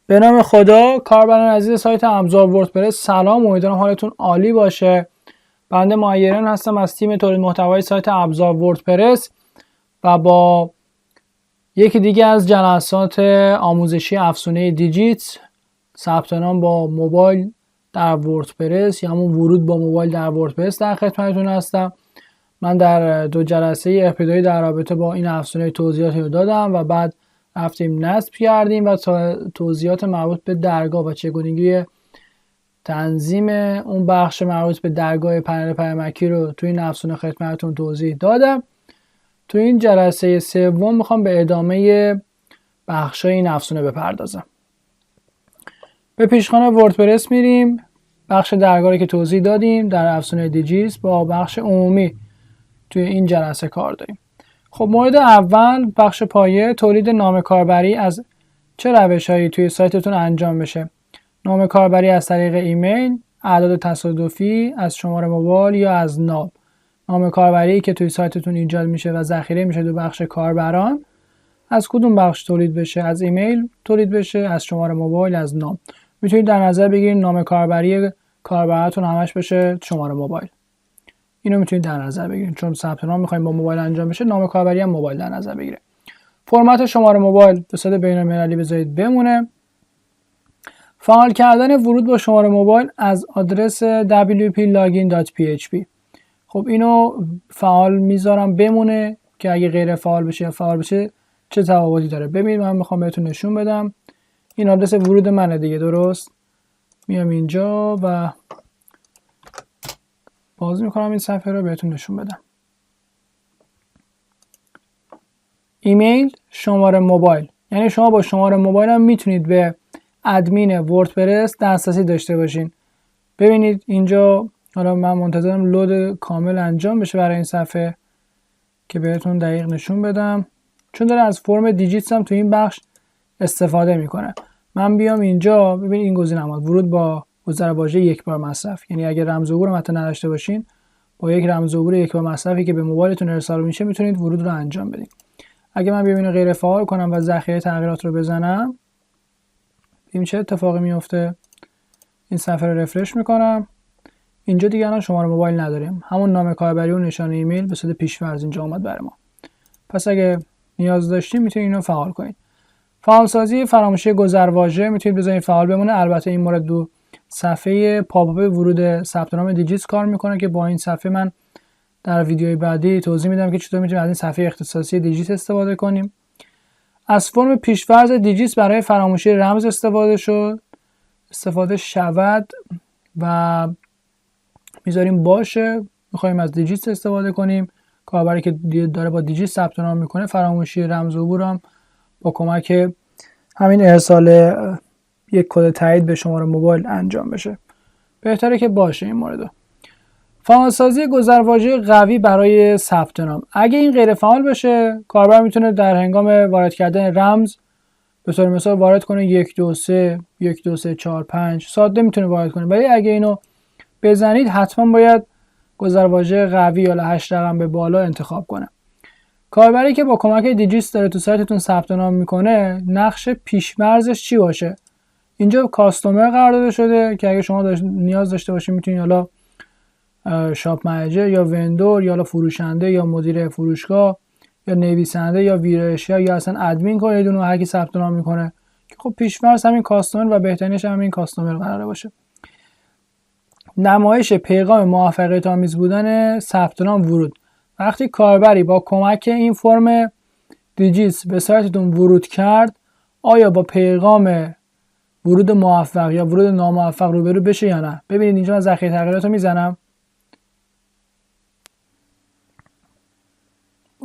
به نام خدا. کاربران عزیز سایت ابزار وردپرس، سلام، امیدوارم حالتون عالی باشه. بنده مایرن هستم از تیم تولید محتوای سایت ابزار وردپرس و با یکی دیگه از جلسات آموزشی افزونه دیجیت، ثبت نام با موبایل در وردپرس یا همون ورود با موبایل در وردپرس در خدمتتون هستم. من در 2 جلسه ابتدایی در رابطه با این افزونه توضیحاتی رو دادم و بعد رفتیم نصب کردیم و توضیحات مربوط به درگاه و چگونگی تنظیم اون بخش مربوط به درگاه پنل پیامکی رو توی این افزونه خدمتتون توضیح دادم. توی این جلسه سوم میخوام به ادامه بخشای این افزونه بپردازم. به پیشخوان وردپرس میریم. بخش درگاهی که توضیح دادیم در افزونه دیجیت با بخش عمومی توی این جلسه کار داریم. خب مورد اول، بخش پایه، تولید نام کاربری از چه روش‌هایی توی سایتتون انجام بشه. نام کاربری از طریق ایمیل، اعداد تصادفی، از شماره موبایل یا از نام. نام کاربری که توی سایتتون ایجاد میشه و ذخیره میشه تو بخش کاربران، از کدوم بخش تولید بشه؟ از ایمیل تولید بشه، از شماره موبایل، از نام. میتونید در نظر بگیرید نام کاربری کاربراتون همش بشه شماره موبایل. اینو میتونید در نظر بگیرید، چون ثبت نام میخوایم با موبایل انجام بشه، نام کاربری هم موبایل در نظر بگیره. فرمت شماره موبایل به صورت بین‌المللی بذارید بمونه. فعال کردن ورود با شماره موبایل از آدرس wplogin.php. خب اینو فعال میذارم بمونه که اگه غیر فعال بشه یا فعال بشه چه تفاوتی داره. ببینید من میخوام بهتون نشون بدم. این آدرس ورود منه دیگه، درست؟ میام اینجا و باز میکنم این صفحه رو بهتون نشون بدم. ایمیل، شماره موبایل، یعنی شما با شماره موبایل هم میتونید به ادمین وردپرس دسترسی داشته باشین. ببینید اینجا، حالا من منتظرم لود کامل انجام بشه برای این صفحه که بهتون دقیق نشون بدم، چون داره از فرم دیجیتس هم تو این بخش استفاده میکنه. من بیام اینجا، ببینید این گزینه اومد، ورود با گذرواژه یک بار مصرف، یعنی اگر رمز عبور هم حتی نداشته باشین، با یک رمز عبور یک بار مصرفی که به موبایلتون ارسال میشه میتونید ورود رو انجام بدید. اگه من بیام اینو غیر فعال کنم و ذخیره تغییرات رو بزنم، ببین چه اتفاقی میفته. این صفحه رو رفرش میکنم، اینجا دیگه الان شماره موبایل نداریم، همون نام کاربری و نشانه ایمیل به صورت پیش‌فرض اینجا اومد برای ما. پس اگه نیاز داشتیم میتونید اینو فعال کنید. فعالسازی فراموشی گذرواژه میتونید بذارید فعال بمونه. البته این مورد دو صفحه پاپ اپ ورود ثبت نام دیجیتس کار میکنه که با این صفحه من در ویدیوی بعدی توضیح میدم که چطور میتونیم از این صفحه اختصاصی دیجیت استفاده کنیم. از فرم پیش‌فرض دیجیتس برای فراموشی رمز استفاده شود و میذاریم باشه. میخوایم از دیجیتس استفاده کنیم. کاربری که داره با دیجیت ثبت نام میکنه فراموشی رمز عبور هم با کمک همین ارسال یک کد تایید به شماره موبایل انجام بشه. بهتره که باشه این مورد. فعالسازی گذرواژه قوی برای ثبت نام. اگه این غیر فعال بشه، کاربر میتونه در هنگام وارد کردن رمز به طور مثال وارد کنه 123 12345 ساده میتونه وارد کنه، ولی اگه اینو بزنید حتما باید گذرواژه قوی یا 8 رقم به بالا انتخاب کنه. کاربری که با کمک دیجیتس داره تو سایتتون ثبت نام میکنه، نقش پیش‌فرضش چی باشه؟ اینجا کاستومر قرار داده شده که اگه شما نیاز داشته باشید میتونید حالا شاپ منیجر یا وندور یا فروشنده یا مدیر فروشگاه یا نویسنده یا ویرایشگر یا اصلا ادمین کنید اون هر کی ثبت نام میکنه که خب پیش‌فرض همین کاستومر و بهترینش همین کاستومر قراره باشه. نمایش پیغام موفقیت آمیز بودن ثبت نام ورود. وقتی کاربری با کمک این فرم دیجیتس به سایتتون ورود کرد، آیا با پیغام ورود موفق یا ورود ناموفق روبرو بشه یا نه؟ ببینید اینجا من ذخیره تغییرات رو میزنم.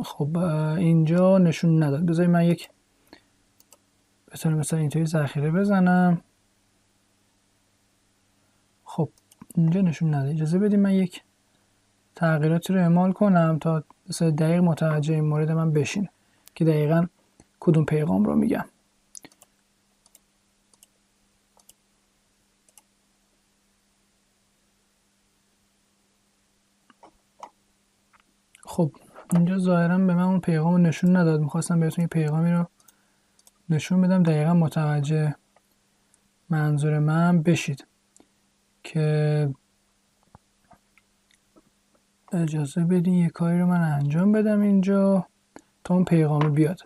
خب اینجا نشون نداد. بذارید من یک مثلا اینطوری ذخیره بزنم. خب اینجا نشون نداد. اجازه بدید من یک تغییراتی رو اعمال کنم تا مثلا دقیق متوجه این مورد من بشین که دقیقاً کدوم پیغام رو میگم. خب اینجا ظاهراً به من اون پیغام رو نشون نداد. میخواستم بهتون یه پیغامی رو نشون بدم دقیقاً متوجه منظور من بشید که اجازه بدین یه کاری رو من انجام بدم اینجا تا اون پیغام بیاد.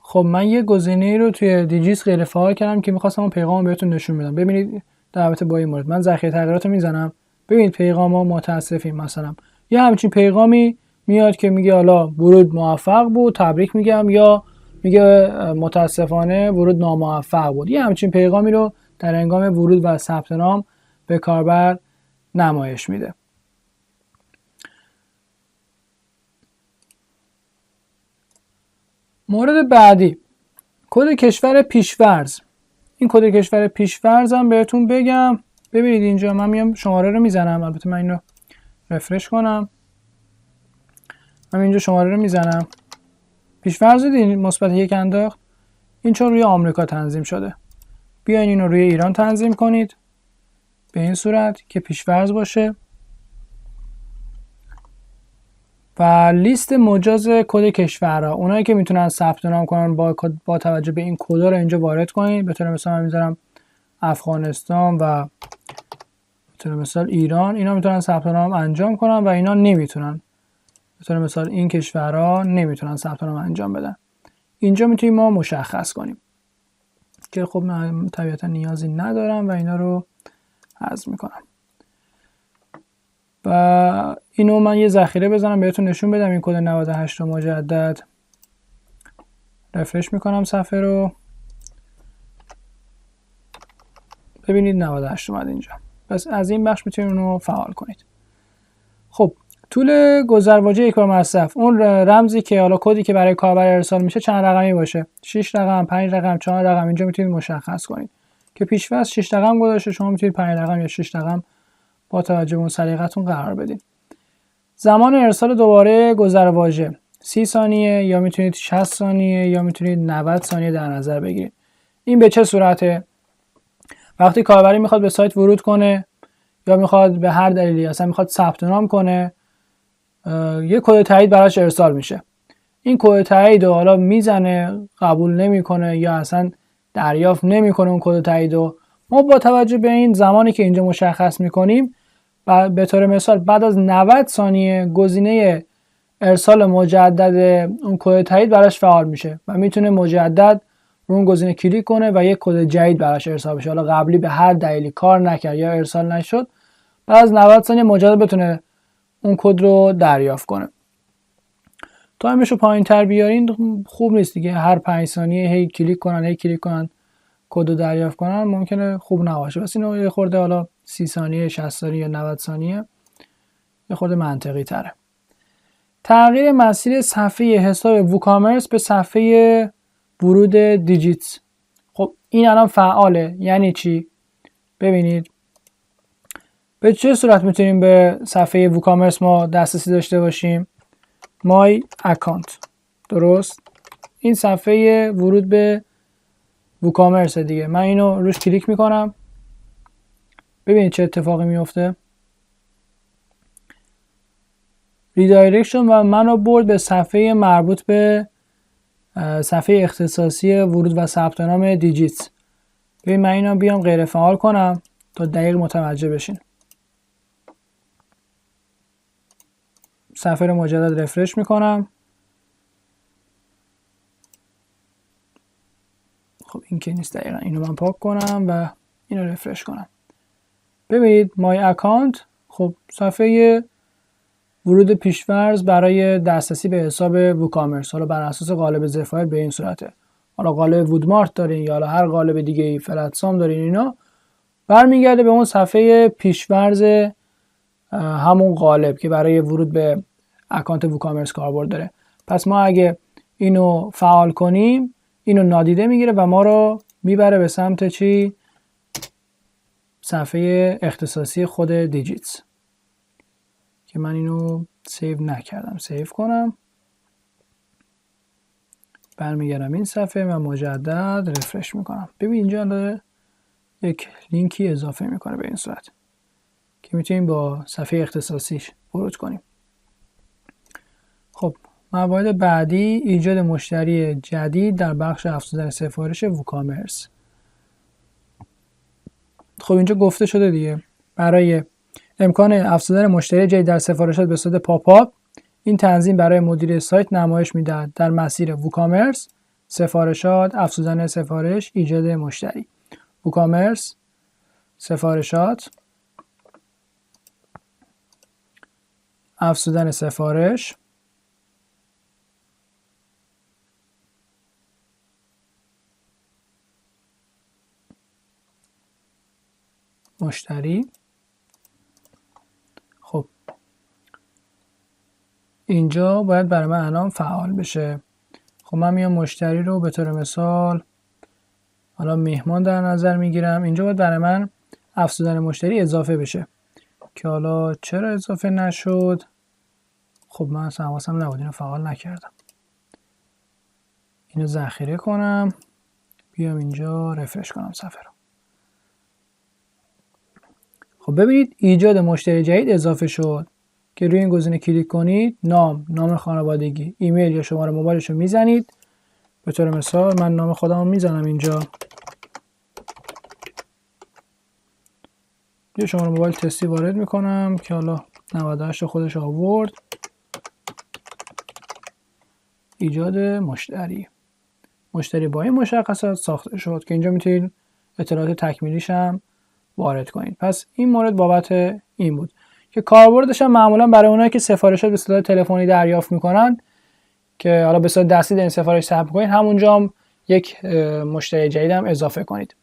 خب من یه گزینه رو توی دیجیتس غیر فعال کردم که می‌خواستم اون پیغام بهتون نشون بدم. ببینید در رابطه با این مورد من ذخیره تغییرات رو میزنم. ببینید پیغام‌ها متاسفیم مثلا یه همچین پیغامی میاد که میگه حالا ورود موفق بود تبریک میگم، یا میگه متاسفانه ورود ناموفق بود. یه همچین پیغامی رو در هنگام ورود و ثبت نام به کاربر نمایش میده. مورد بعدی کد کشور پیش‌فرض. این کد کشور پیش‌فرضم بهتون بگم. ببینید اینجا من میام شماره رو میزنم. البته من اینو رفرش کنم. من اینجا شماره رو میزنم. پیش‌فرض دیدین مثبت 1 انداخت. این چون روی آمریکا تنظیم شده. بیاین اینو روی ایران تنظیم کنید به این صورت که پیش‌فرض باشه و لیست مجاز کد کشورها، اونایی که میتونن ثبت نام کنن با توجه به این کدا رو اینجا وارد کنید. به طور مثال من میذارم افغانستان و به طور مثال ایران، اینا میتونن ثبت نام انجام کنن و اینا نمیتونن. به طور مثال این کشورها نمیتونن ثبت نام انجام بدن. اینجا میتونیم ما مشخص کنیم که خب من طبیعتا نیازی ندارم و اینا رو حذف میکنم. و اینو من یه ذخیره بزنم بهتون نشون بدم این کد 98 رو مجدد رفرش میکنم صفحه رو. ببینید 98 اومد اینجا. پس از این بخش میتونید اونو فعال کنید. خب طول گذرواژه یک بار مصرف، اون رمزی که حالا کدی که برای کاربر ارسال میشه چند رقمی باشه، 6 رقم، 5 رقم، 4 رقم، اینجا میتونید مشخص کنید. که پیش‌فرض 6 رقم گذاشته، شما میتونید 5 رقم یا 6 رقم با توجه به اون سلیقتون قرار بدید. زمان ارسال دوباره گذرواژه 30 ثانیه یا میتونید 60 ثانیه یا میتونید 90 ثانیه در نظر بگیرید. این به چه صورته؟ وقتی کاربری میخواد به سایت ورود کنه یا میخواد به هر دلیلی اصلا میخواد ثبت نام کنه، یه کد تایید براش ارسال میشه. این کد تایید رو حالا میزنه، قبول نمیکنه یا اصلا دریافت نمیکنه اون کد تایید رو. ما با توجه به این زمانی که اینجا مشخص میکنیم و به طور مثال بعد از 90 ثانیه گزینه ارسال مجدد اون کد تایید براش فعال میشه و میتونه مجدد رو اون گزینه کلیک کنه و یک کد جدید براش ارسال بشه. حالا قبلی به هر دلیلی کار نکرد یا ارسال نشد، بعد از 90 ثانیه مجدد بتونه اون کد رو دریافت کنه. تایمش رو پایین‌تر بیارین خوب نیست دیگه. هر 5 ثانیه هی کلیک کنن کد رو دریافت کنن ممکنه خوب نباشه. بس اینو یه خورده حالا 30 ثانیه، 60 ثانیه یا 90 ثانیه یه خورده منطقی تره. تغییر مسیر صفحه حساب ووکامرس به صفحه ورود دیجیتس. خب این الان فعاله. یعنی چی؟ ببینید به چه صورت میتونیم به صفحه ووکامرس ما دسترسی داشته باشیم؟ مای اکانت. درست؟ این صفحه ورود به ووکامرس دیگه. من اینو روش کلیک میکنم. ببینید چه اتفاقی میفته. ریدایرکشن و منو برد به صفحه مربوط به صفحه اختصاصی ورود و ثبت نام دیجیتس. ببین من اینو بیام غیر فعال کنم تا دقیق متوجه بشین. صفحه رو مجدد رفرش میکنم. خب این که نیست دقیقا. اینو من پاک کنم و اینو رفرش کنم. ببینید مای اکانت. خب صفحه ورود پیش‌فرض برای دسترسی به حساب ووکامرس، حالا بر اساس قالب زفایر به این صورته. حالا قالب وودمارت دارین یا حالا هر قالب دیگه ای، فلتسام دارین، اینا برمیگرده به اون صفحه پیش‌فرض همون قالب که برای ورود به اکانت ووکامرس کاربرد داره. پس ما اگه اینو فعال کنیم اینو نادیده میگیره و ما رو میبره به سمت چی؟ صفحه اختصاصی خود دیجیتس که من اینو سیو نکردم. سیو کنم، برمیگردم این صفحه و مجدد رفرش میکنم. ببین اینجا داره یک لینکی اضافه میکنه به این صورت که میتونیم با صفحه اختصاصیش ورود کنیم. خب موارد بعدی ایجاد مشتری جدید در بخش افزودن سفارش ووکامرس. خب اینجا گفته شده دیگه برای امکان افزودن مشتری جدید در سفارشات به صورت پاپ این تنظیم برای مدیر سایت نمایش میدهد در مسیر ووکامرس سفارشات افزودن سفارش ایجاد مشتری ووکامرس سفارشات افزودن سفارش مشتری. خب اینجا باید برای من الان فعال بشه. خب من میام مشتری رو به طور مثال حالا مهمان در نظر میگیرم. اینجا باید برای من افزودن مشتری اضافه بشه که حالا چرا اضافه نشد؟ خب من اصلا حواسم نبود اینو فعال نکردم. اینو ذخیره کنم، بیام اینجا رفرش کنم صفحه رو. خب ببینید ایجاد مشتری جدید اضافه شد که روی این گزینه کلیک کنید، نام خانوادگی، ایمیل یا شماره موبایلش رو میزنید. به طور مثال من نام خودم رو میزنم اینجا، یه شماره موبایل تستی وارد میکنم که حالا 98 خودش آورد. ایجاد مشتری با این مشخصات ساخته شد که اینجا میتونید اطلاعات تکمیلیش هم وارد کنید. پس این مورد بابت این بود که کاربردش هم معمولا برای اونایی که سفارشات به صورت تلفنی دریافت میکنن که حالا به صورت دستی در این سفارش ثبت کنید، همونجا هم یک مشتری جدید هم اضافه کنید.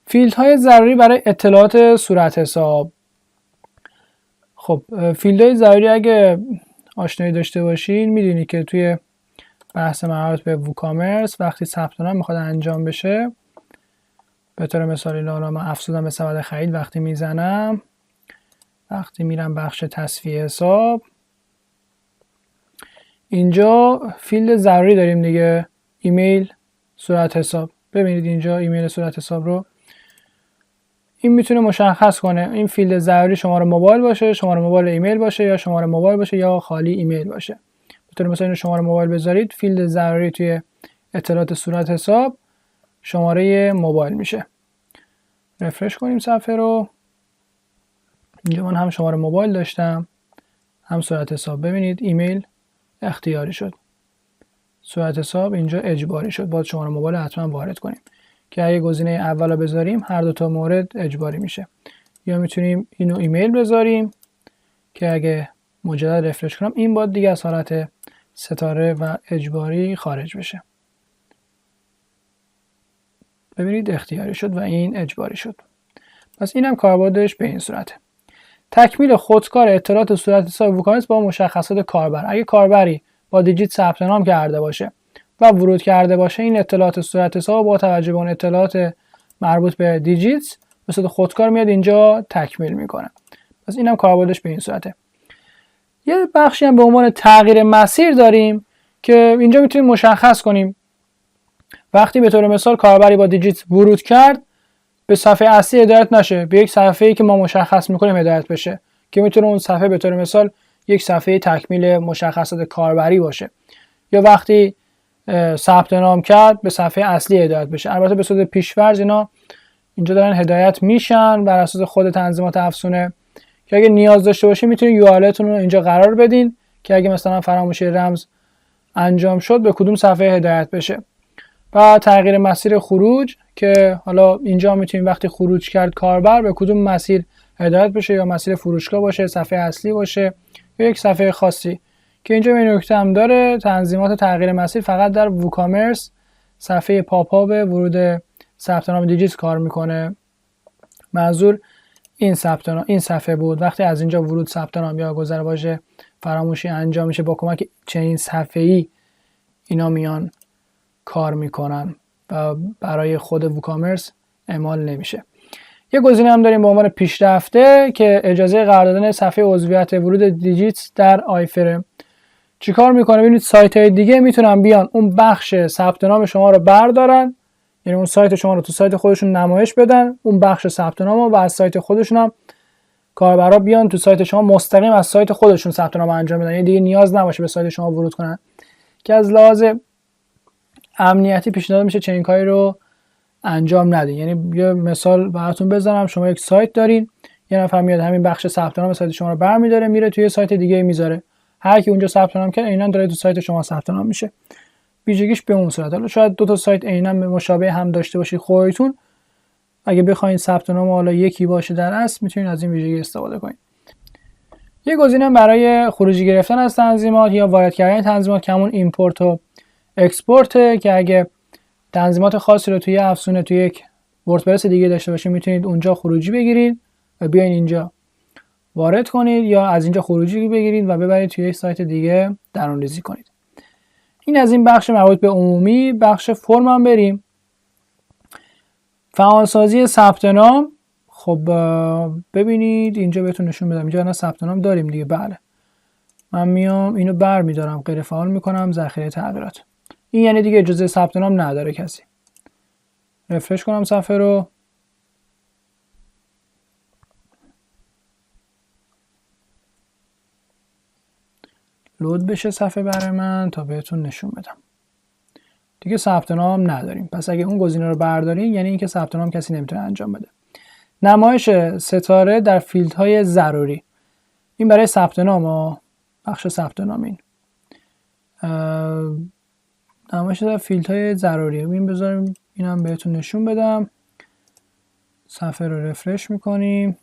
فیلدهای ضروری برای اطلاعات صورت حساب. خب فیلدهای ضروری اگه آشنایی داشته باشین میدونید که توی بحث مربوط به ووکامرس وقتی ثبت نام میخواد انجام بشه، به طور مثال الان من افزودن به سبد خرید وقتی میزنم، وقتی میرم بخش تصفیه حساب، اینجا فیلد ضروری داریم دیگه، ایمیل صورت حساب. ببینید اینجا ایمیل صورت حساب رو این میتونه مشخص کنه این فیلد ضروری شماره موبایل باشه، شماره موبایل ایمیل باشه، یا شماره موبایل باشه یا خالی ایمیل باشه. به طور مثال اینو شماره موبایل بذارید، فیلد ضروری توی اطلاعات صورت حساب شماره موبایل میشه. رفرش کنیم صفحه رو. اینجا من هم شماره موبایل داشتم هم صورت حساب. ببینید ایمیل اختیاری شد، صورت حساب اینجا اجباری شد، باید شماره موبایل حتما وارد کنیم که اگه گزینه اول رو بذاریم هر دو تا مورد اجباری میشه. یا میتونیم اینو ایمیل بذاریم که اگه مجدد رفرش کنم این باید دیگه از حالت ستاره و اجباری خارج بشه. ببینید اختیاری شد و این اجباری شد. پس اینم کاربردش به این صورته. تکمیل خودکار اطلاعات صورت حساب ووکامرس با مشخصات کاربر. اگه کاربری با دیجیت ثبت نام کرده باشه و ورود کرده باشه، این اطلاعات صورت حساب با توجه به اون اطلاعات مربوط به دیجیت به صورت خودکار میاد اینجا تکمیل میکنه. پس اینم کاربردش به این صورته. یه بخشی هم به عنوان تغییر مسیر داریم که اینجا میتونیم مشخص کنیم وقتی به طور مثال کاربری با دیجیت ورود کرد به صفحه اصلی هدایت نشه، به یک صفحه‌ای که ما مشخص میکنیم هدایت بشه که میتونه اون صفحه به طور مثال یک صفحه تکمیل مشخصات کاربری باشه، یا وقتی ثبت نام کرد به صفحه اصلی هدایت بشه. البته به صورت پیش‌فرض اینا اینجا دارن هدایت میشن بر اساس خود تنظیمات افزونه که اگه نیاز داشته باشین میتونید یو آر رو اینجا قرار بدین که اگه مثلا فراموشی رمز انجام شد به کدوم صفحه هدایت بشه. و تغییر مسیر خروج که حالا اینجا میتونیم وقتی خروج کرد کاربر به کدوم مسیر هدایت بشه، یا مسیر فروشگاه باشه، صفحه اصلی باشه یا یک صفحه خاصی که اینجا این نکته هم داره. تنظیمات تغییر مسیر فقط در ووکامرس صفحه پاپ ورود ثبت نام دیجیت کار میکنه. منظور این صفحه بود وقتی از اینجا ورود ثبت نام یا گذر واژه فراموشی انجام میشه با کمک چنین صفحه‌ای اینا میان کار میکنن و برای خود ووکامرس اعمال نمیشه. یه گزینه هم داریم به عنوان پیشرفته که اجازه قرار دادن صفحه عضویت ورود دیجیت در آیفرم. چیکار میکنه؟ ببینید سایت های دیگه میتونن بیان اون بخش ثبت نام شما رو بردارن، یعنی اون سایت شما رو تو سایت خودشون نمایش بدن، اون بخش ثبت نام رو از سایت خودشون هم کاربرا بیان تو سایت شما مستقیم از سایت خودشون ثبت نام انجام بدن، یعنی دیگه نیاز نباشه به سایت شما ورود کنن، که از لحاظ امنیتی پیشنهاد میشه چنین کاری رو انجام ندین. یعنی یه مثال براتون بزنم، شما یک سایت دارین، یه نفر میاد همین بخش ثبت نام سایت شما رو برمی‌داره میره توی سایت دیگه میذاره، هر کی اونجا ثبت نام کرد عیناً داره تو سایت شما ثبت نام میشه. ویژگیش به اون صورت. حالا شاید دو تا سایت عیناً مشابه هم داشته باشید خودتون، اگه بخواید ثبت نام حالا یکی باشه در اصل میتونید از این ویژگی استفاده کنید. یه گزینه برای خروجی گرفتن از تنظیمات یا وارد کردن تنظیمات که همون ایمپورت و اکسپورت، که اگه تنظیمات خاصی رو توی افزونه توی یک وردپرس دیگه داشته باشید میتونید اونجا خروجی بگیرید و بیاین اینجا وارد کنید، یا از اینجا خروجی بگیرید و ببرید توی یک سایت دیگه درون‌ریزی کنید. این از این بخش مربوط به عمومی. بخش فرم هم بریم. فعالسازی ثبت نام. خب ببینید اینجا بهتون نشون بدم، اینجا ثبت نام داریم دیگه. بله، من میام اینو برمیدارم غیر فعال میکنم، ذخیره تغییرات. این یعنی دیگه اجازه ثبت نام نداره کسی. رفرش کنم صفحه رو. لود بشه صفحه برای من تا بهتون نشون بدم. دیگه ثبت نام نداریم. پس اگه اون گزینه رو بردارین یعنی اینکه ثبت نام کسی نمیتونه انجام بده. نمایش ستاره در فیلدهای ضروری. این برای ثبت نام، بخش ثبت نام. این نمایش در فیلدهای ضروری. این بذاریم اینم بهتون نشون بدم. صفحه رو رفرش میکنیم.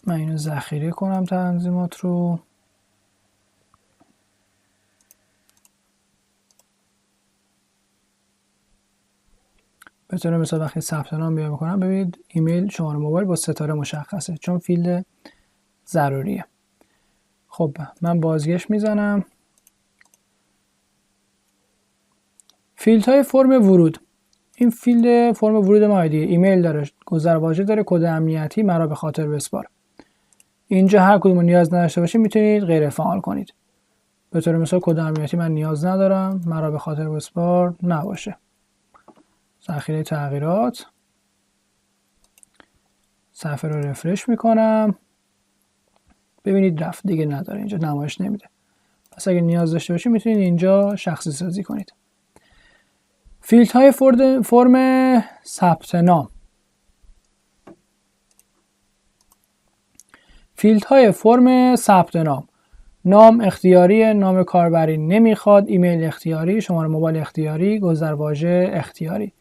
من اینو ذخیره کنم تنظیمات رو. به طور مثال وقتی ثبت نام بیام میکنم ببینید ایمیل، شماره موبایل با ستاره مشخصه چون فیلد ضروریه. خب من بازگشت میزنم. فیلدهای فرم ورود. این فیلد فرم ورود ما دیگه ایمیل داره، گذرواژه داره، کد امنیتی، مرا به خاطر بسپار. اینجا هر کدوم نیاز نداشته باشید میتونید غیر فعال کنید. به طور مثال کد امنیتی من نیاز ندارم، مرا به خاطر بسپار نباشه. ذخیره تغییرات. صفحه رو رفرش میکنم. ببینید رفت، دیگه نداره، اینجا نمایش نمیده. پس اگه نیاز داشته باشید میتونید اینجا شخصی سازی کنید. فیلدهای فرم ثبت نام. فیلدهای فرم ثبت نام. نام اختیاری، نام کاربری نمیخواد، ایمیل اختیاری، شماره موبایل اختیاری، گذرواژه اختیاری.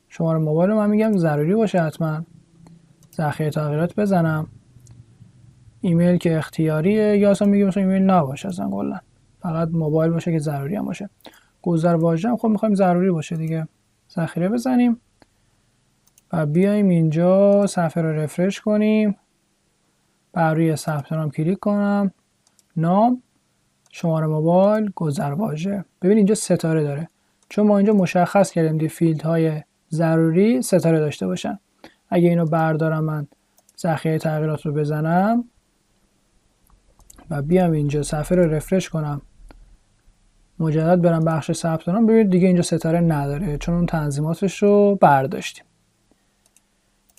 شماره موبایل رو من میگم ضروری باشه حتما. ذخیره تغییرات بزنم. ایمیل که اختیاریه، یا اصلا میگم مثلا ایمیل نباشه اصلا کلا، فقط موبایل باشه که ضروری هم باشه. گذرواژه هم خب میخوایم ضروری باشه دیگه. ذخیره بزنیم و بیایم اینجا صفحه رو رفرش کنیم. بر روی ثبت نام کلیک کنم. نام، شماره موبایل، گذرواژه. ببین اینجا ستاره داره چون ما اینجا مشخص کردیم دی فیلدهای ضروری ستاره داشته باشن. اگه اینو بردارم من ذخیره تغییرات رو بزنم و بیام اینجا صفحه رو رفرش کنم، مجدد برم بخش ثبت نام، ببینید دیگه اینجا ستاره نداره چون اون تنظیماتش رو برداشتیم.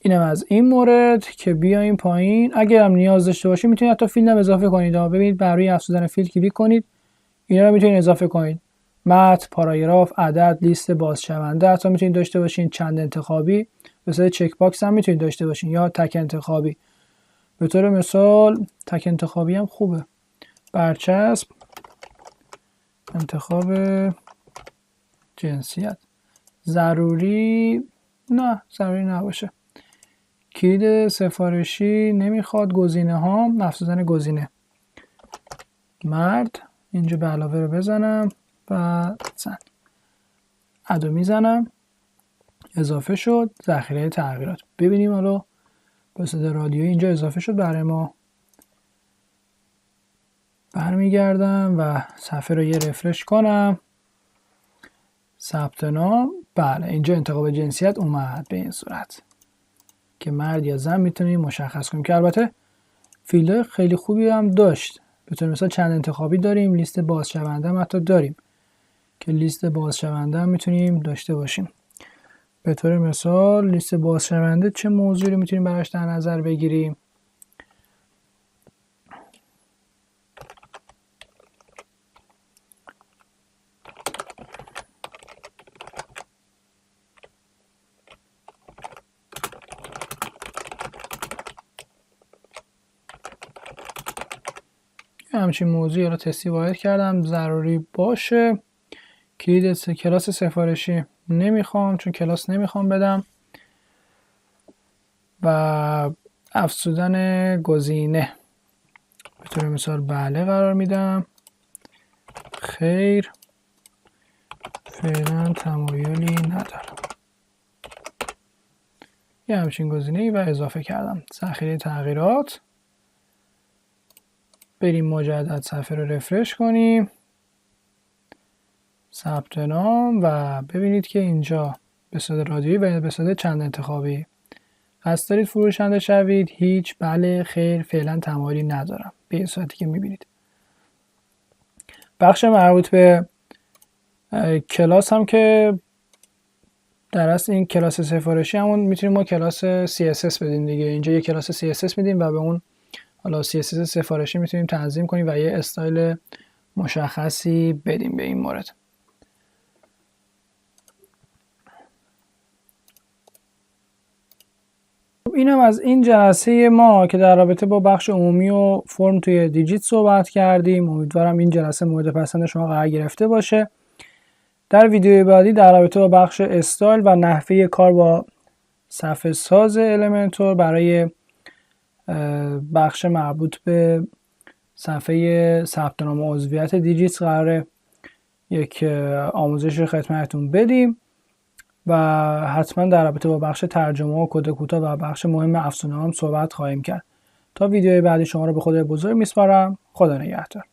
اینم از این مورد که بیایم پایین. اگر هم نیاز داشته باشید میتونید حتی فیلد هم اضافه کنید. ببینید بر روی افزودن فیلد کلیک کنید، اینا رو میتونید اضافه کنید. متن، پاراگراف، عدد، لیست بازشونده. حتی میتونید داشته باشین چند انتخابی، مثلا چک باکس هم میتونید داشته باشین، یا تک انتخابی. به طور مثال تک انتخابی هم خوبه. برچسب، انتخاب جنسیت. ضروری نه، ضروری نباشه. کلید سفارشی نمیخواد. گزینه ها، افزودن گزینه. مرد، اینجا به علاوه رو بزنم و زن. ادو میزنم، اضافه شد. ذخیره تغییرات. ببینیم حالا با صدا رادیویی اینجا اضافه شد برای ما. برمیگردم و صفحه رو یه رفرش کنم. ثبت نام. بله اینجا انتخاب جنسیت اومد به این صورت که مرد یا زن میتونیم مشخص کنیم، که البته فیلدهای خیلی خوبی هم داشت. به طور مثال چند انتخابی داریم، لیست بازشونده هم حتی داریم که لیست بازشونده هم میتونیم داشته باشیم. به طور مثال لیست بازشونده چه موضوعی رو میتونیم براش در نظر بگیریم؟ همچین موضوعی رو تستی وارد کردم، ضروری باشه. کلید کلاس سفارشی نمیخوام چون کلاس نمیخوام بدم. و افزودن گزینه به طور مثال بله قرار میدم. خیر، فعلا تمایلی ندارم. یه همچین گزینه‌ای و اضافه کردم. ذخیره تغییرات. بریم مجدد صفحه رو رفرش کنیم. ثبت نام و ببینید که اینجا به صورت رادیویی و به صورت چند انتخابی. قصد دارید فروشنده شوید؟ هیچ، بله، خیر، فعلا تمایلی ندارم. به این صورتی که میبینید. بخش مربوط به کلاس هم که در اصل این کلاس سفارشی همون میتونیم ما کلاس CSS بدیم دیگه. اینجا یه کلاس CSS میدیم و به اون حالا CSS سفارشی میتونیم تنظیم کنیم و یه استایل مشخصی بدیم به این مورد. اینم از این جلسه ما که در رابطه با بخش عمومی و فرم توی دیجیت صحبت کردیم. امیدوارم این جلسه مورد پسند شما قرار گرفته باشه. در ویدیوی بعدی در رابطه با بخش استایل و نحوه کار با صفحه ساز المنتور برای بخش مربوط به صفحه ثبت نام عضویت دیجیت قراره یک آموزش رو خدمتتون بدیم و حتما در رابطه با بخش ترجمه و کد کوتاه و بخش مهم افزونه‌ها هم صحبت خواهیم کرد. تا ویدیوی بعدی شما رو به خدای بزرگ میسپارم. خدا نگهدار.